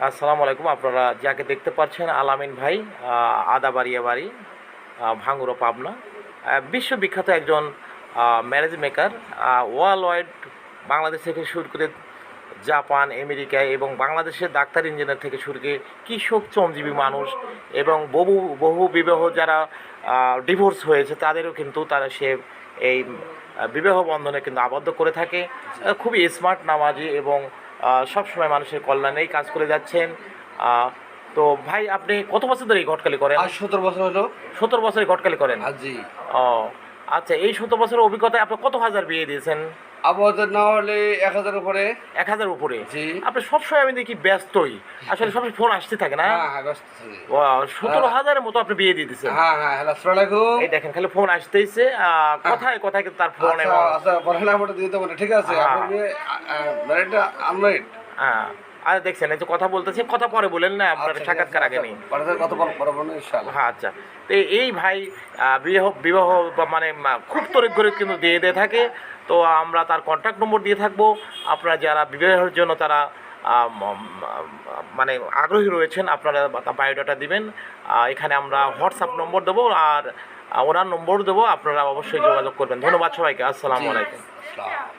আসসালামু আলাইকুম। আপনারা যাকে দেখতে পাচ্ছেন আলামিন ভাই, আদাবাড়িয়া বাড়ি, ভাঙ্গুড়া, পাবনা। বিশ্ববিখ্যাত একজন marriage maker. World wide Bangladesh থেকে শুরু করে জাপান, আমেরিকা এবং বাংলাদেশের ডাক্তার ইঞ্জিনিয়ার থেকে শুরু করে কৃষক, শ্রমজীবী মানুষ এবং বহু বহু বিবাহ যারা ডিভোর্স হয়েছে তাদেরও কিন্তু সে এই বিবাহ বন্ধনে কিন্তু আবদ্ধ করে থাকে। খুবই স্মার্ট, নামাজি এবং সবসময় মানুষের কল্যাণেই কাজ করে যাচ্ছেন। তো ভাই, আপনি কত বছর ধরে এই ঘটকালি করেন? আজ 17 বছর হলো। 17 বছর এই ঘটকালি করেন? জি। ও আচ্ছা, এই 17 বছরের অভিজ্ঞতায় আপনি কত হাজার বিয়ে দিয়েছেন? আবহাওয়া না হলে 1000 উপরে। 1000 উপরে? জি। আপনি সবসময় আমি দেখি ব্যস্তই, আসলে সবসময় ফোন আসতে থাকে না? হ্যাঁ হ্যাঁ, ব্যস্ত থাকি। 17,000-এর মতো আপনি বিয়ে দিয়ে দিচ্ছেন? হ্যাঁ হ্যাঁ, হ্যালো, আসসালামু আলাইকুম। এই দেখেন, খালি ফোন আসতেইছে, কথায় কথায় কিন্তু তার ফোন। আচ্ছা এবং আচ্ছা, পড়াশোনা করে দিতে পারে, ঠিক আছে। হ্যাঁ। আপনি ম্যারিড না আনম্যারিড? হ্যাঁ, আর দেখছেন, এই যে কথা বলতেছি, কথা পরে বলেন না, আপনার আচ্ছা, সাক্ষাৎকার আগে নেই। কত বলবো না ইনশাআল্লাহ। হ্যাঁ, আচ্ছা। তো এই ভাই বিবাহ বিবাহ মানে খুব তড়িৎ ঘড়িৎ কিন্তু দিয়ে থাকে। তো আমরা তার কন্ট্যাক্ট নম্বর দিয়ে থাকবো। আপনারা যারা বিবাহের জন্য তারা মানে আগ্রহী রয়েছেন, আপনারা বায়োডাটা দিবেন। এখানে আমরা হোয়াটসঅ্যাপ নম্বর দেবো আর ওনার নম্বর দেবো, আপনারা অবশ্যই যোগাযোগ করবেন। ধন্যবাদ সবাইকে। আসসালামু জি, আলাইকুম। আসসালাম।